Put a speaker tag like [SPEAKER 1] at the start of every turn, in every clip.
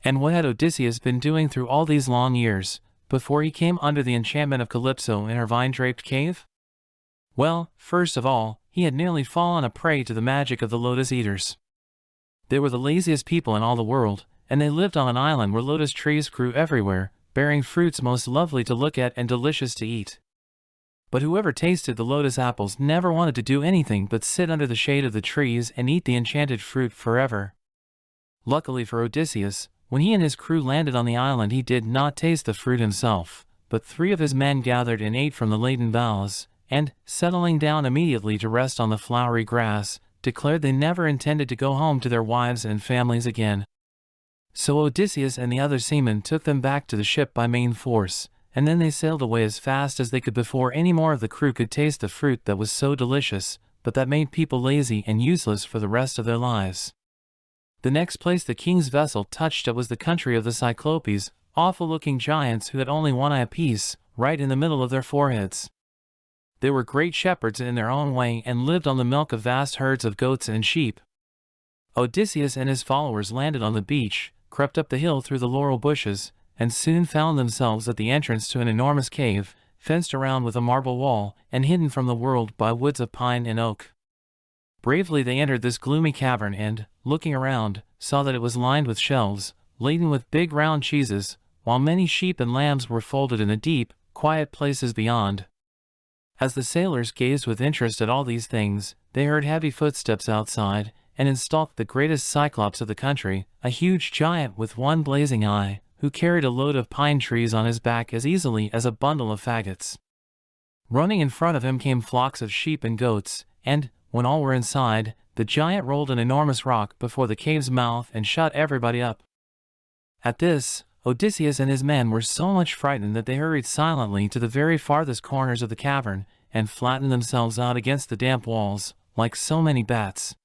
[SPEAKER 1] And what had Odysseus been doing through all these long years, before he came under the enchantment of Calypso in her vine-draped cave? Well, first of all, he had nearly fallen a prey to the magic of the lotus eaters. They were the laziest people in all the world, and they lived on an island where lotus trees grew everywhere, bearing fruits most lovely to look at and delicious to eat. But whoever tasted the lotus apples never wanted to do anything but sit under the shade of the trees and eat the enchanted fruit forever. Luckily for Odysseus, when he and his crew landed on the island, he did not taste the fruit himself, but 3 of his men gathered and ate from the laden boughs, and, settling down immediately to rest on the flowery grass, declared they never intended to go home to their wives and families again. So Odysseus and the other seamen took them back to the ship by main force, and then they sailed away as fast as they could before any more of the crew could taste the fruit that was so delicious, but that made people lazy and useless for the rest of their lives. The next place the king's vessel touched at was the country of the Cyclopes, awful-looking giants who had only one eye apiece, right in the middle of their foreheads. They were great shepherds in their own way and lived on the milk of vast herds of goats and sheep. Odysseus and his followers landed on the beach, crept up the hill through the laurel bushes, and soon found themselves at the entrance to an enormous cave, fenced around with a marble wall, and hidden from the world by woods of pine and oak. Bravely they entered this gloomy cavern and, looking around, saw that it was lined with shelves, laden with big round cheeses, while many sheep and lambs were folded in the deep, quiet places beyond. As the sailors gazed with interest at all these things, they heard heavy footsteps outside, and in stalked the greatest Cyclops of the country, a huge giant with one blazing eye, who carried a load of pine trees on his back as easily as a bundle of faggots. Running in front of him came flocks of sheep and goats, and, when all were inside, the giant rolled an enormous rock before the cave's mouth and shut everybody up. At this, Odysseus and his men were so much frightened that they hurried silently to the very farthest corners of the cavern, and flattened themselves out against the damp walls, like so many bats.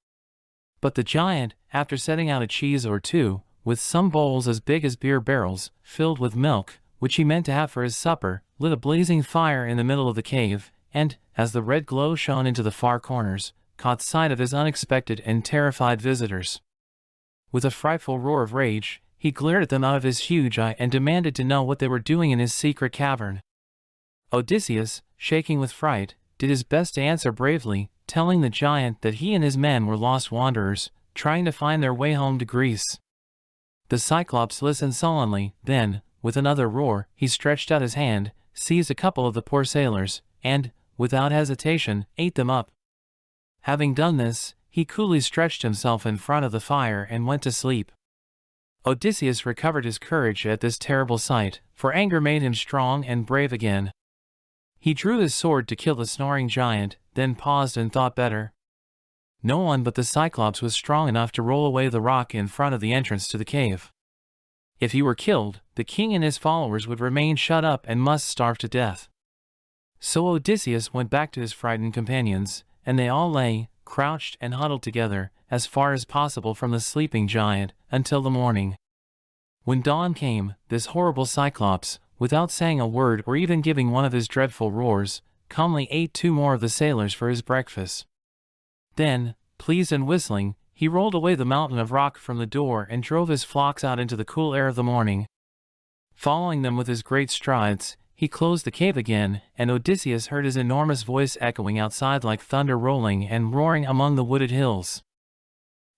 [SPEAKER 1] But the giant, after setting out a cheese or 2, with some bowls as big as beer barrels, filled with milk, which he meant to have for his supper, lit a blazing fire in the middle of the cave, and, as the red glow shone into the far corners, caught sight of his unexpected and terrified visitors. With a frightful roar of rage, he glared at them out of his huge eye and demanded to know what they were doing in his secret cavern. Odysseus, shaking with fright, did his best to answer bravely, telling the giant that he and his men were lost wanderers, trying to find their way home to Greece. The Cyclops listened sullenly, then, with another roar, he stretched out his hand, seized a couple of the poor sailors, and, without hesitation, ate them up. Having done this, he coolly stretched himself in front of the fire and went to sleep. Odysseus recovered his courage at this terrible sight, for anger made him strong and brave again. He drew his sword to kill the snoring giant, then paused and thought better. No one but the Cyclops was strong enough to roll away the rock in front of the entrance to the cave. If he were killed, the king and his followers would remain shut up and must starve to death. So Odysseus went back to his frightened companions, and they all lay, crouched and huddled together, as far as possible from the sleeping giant, until the morning. When dawn came, this horrible Cyclops, without saying a word or even giving one of his dreadful roars, calmly ate 2 more of the sailors for his breakfast. Then, pleased and whistling, he rolled away the mountain of rock from the door and drove his flocks out into the cool air of the morning. Following them with his great strides, he closed the cave again, and Odysseus heard his enormous voice echoing outside like thunder rolling and roaring among the wooded hills.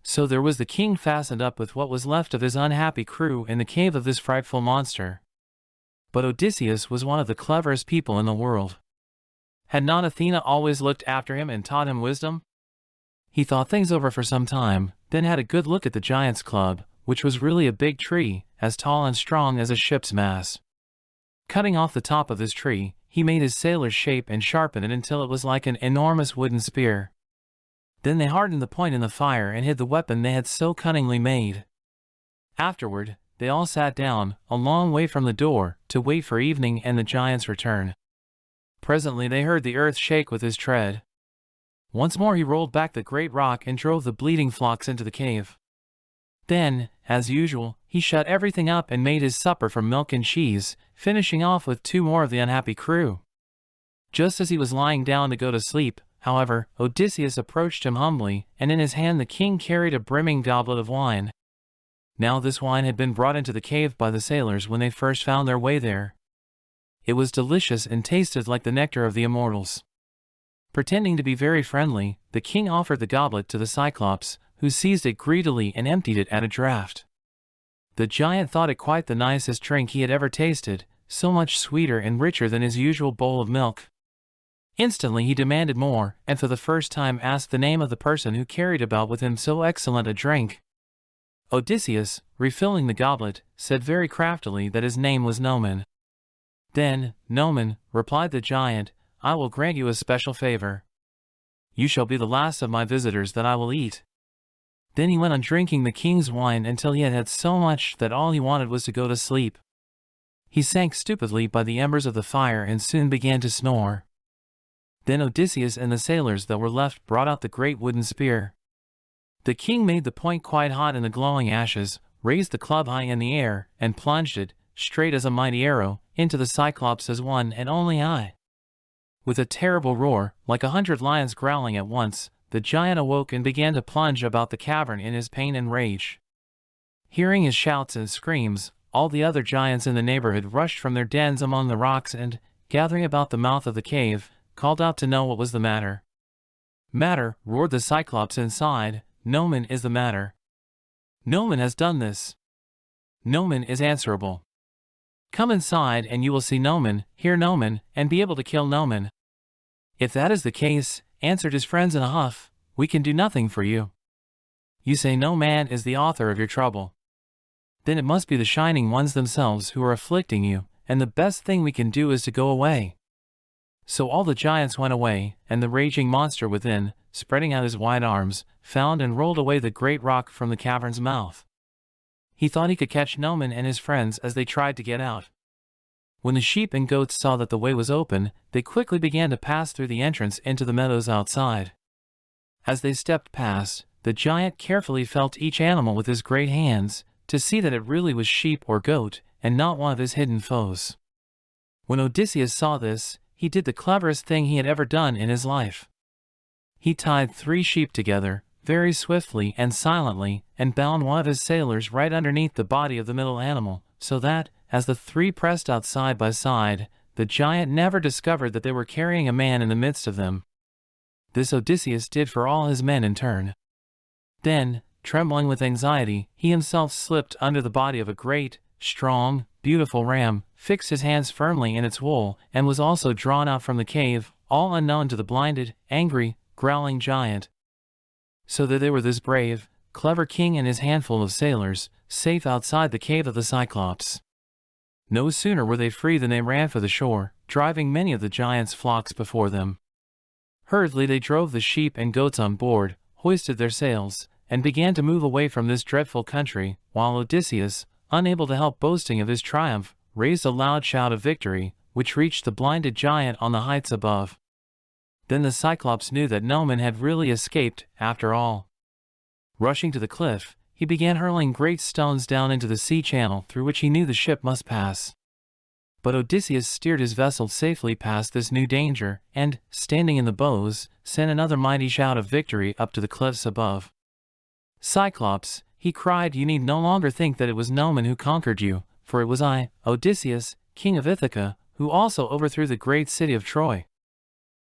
[SPEAKER 1] So there was the king fastened up with what was left of his unhappy crew in the cave of this frightful monster. But Odysseus was one of the cleverest people in the world. Had not Athena always looked after him and taught him wisdom? He thought things over for some time, then had a good look at the giant's club, which was really a big tree, as tall and strong as a ship's mast. Cutting off the top of this tree, he made his sailors shape and sharpen it until it was like an enormous wooden spear. Then they hardened the point in the fire and hid the weapon they had so cunningly made. Afterward, they all sat down, a long way from the door, to wait for evening and the giant's return. Presently they heard the earth shake with his tread. Once more he rolled back the great rock and drove the bleating flocks into the cave. Then, as usual, he shut everything up and made his supper from milk and cheese, finishing off with 2 more of the unhappy crew. Just as he was lying down to go to sleep, however, Odysseus approached him humbly, and in his hand the king carried a brimming goblet of wine. Now this wine had been brought into the cave by the sailors when they first found their way there. It was delicious and tasted like the nectar of the immortals. Pretending to be very friendly, the king offered the goblet to the Cyclops, who seized it greedily and emptied it at a draught. The giant thought it quite the nicest drink he had ever tasted, so much sweeter and richer than his usual bowl of milk. Instantly he demanded more, and for the first time asked the name of the person who carried about with him so excellent a drink. Odysseus, refilling the goblet, said very craftily that his name was Noman. Then, Noman, replied the giant, I will grant you a special favor. You shall be the last of my visitors that I will eat. Then he went on drinking the king's wine until he had had so much that all he wanted was to go to sleep. He sank stupidly by the embers of the fire and soon began to snore. Then Odysseus and the sailors that were left brought out the great wooden spear. The king made the point quite hot in the glowing ashes, raised the club high in the air, and plunged it, straight as a mighty arrow, into the Cyclops' one and only eye. With a terrible roar, like 100 lions growling at once, the giant awoke and began to plunge about the cavern in his pain and rage. Hearing his shouts and screams, all the other giants in the neighborhood rushed from their dens among the rocks and, gathering about the mouth of the cave, called out to know what was the matter. Matter, roared the Cyclops inside, Noman is the matter. Noman has done this. Noman is answerable. Come inside and you will see Noman, hear Noman, and be able to kill Noman. If that is the case, answered his friends in a huff, we can do nothing for you. You say no man is the author of your trouble. Then it must be the Shining Ones themselves who are afflicting you, and the best thing we can do is to go away. So all the giants went away, and the raging monster within, spreading out his wide arms, found and rolled away the great rock from the cavern's mouth. He thought he could catch Noman and his friends as they tried to get out. When the sheep and goats saw that the way was open, they quickly began to pass through the entrance into the meadows outside. As they stepped past, the giant carefully felt each animal with his great hands, to see that it really was sheep or goat, and not one of his hidden foes. When Odysseus saw this, he did the cleverest thing he had ever done in his life. He tied 3 sheep together, very swiftly and silently, and bound one of his sailors right underneath the body of the middle animal, so that, as the 3 pressed out side by side, the giant never discovered that they were carrying a man in the midst of them. This Odysseus did for all his men in turn. Then, trembling with anxiety, he himself slipped under the body of a great, strong, beautiful ram, fixed his hands firmly in its wool, and was also drawn out from the cave, all unknown to the blinded, angry, growling giant. So that they were this brave, clever king and his handful of sailors, safe outside the cave of the Cyclops. No sooner were they free than they ran for the shore, driving many of the giant's flocks before them. Hurriedly they drove the sheep and goats on board, hoisted their sails, and began to move away from this dreadful country, while Odysseus, unable to help boasting of his triumph, raised a loud shout of victory, which reached the blinded giant on the heights above. Then the Cyclops knew that Noman had really escaped, after all. Rushing to the cliff, he began hurling great stones down into the sea channel through which he knew the ship must pass. But Odysseus steered his vessel safely past this new danger, and, standing in the bows, sent another mighty shout of victory up to the cliffs above. Cyclops, he cried, you need no longer think that it was Noman who conquered you, for it was I, Odysseus, king of Ithaca, who also overthrew the great city of Troy.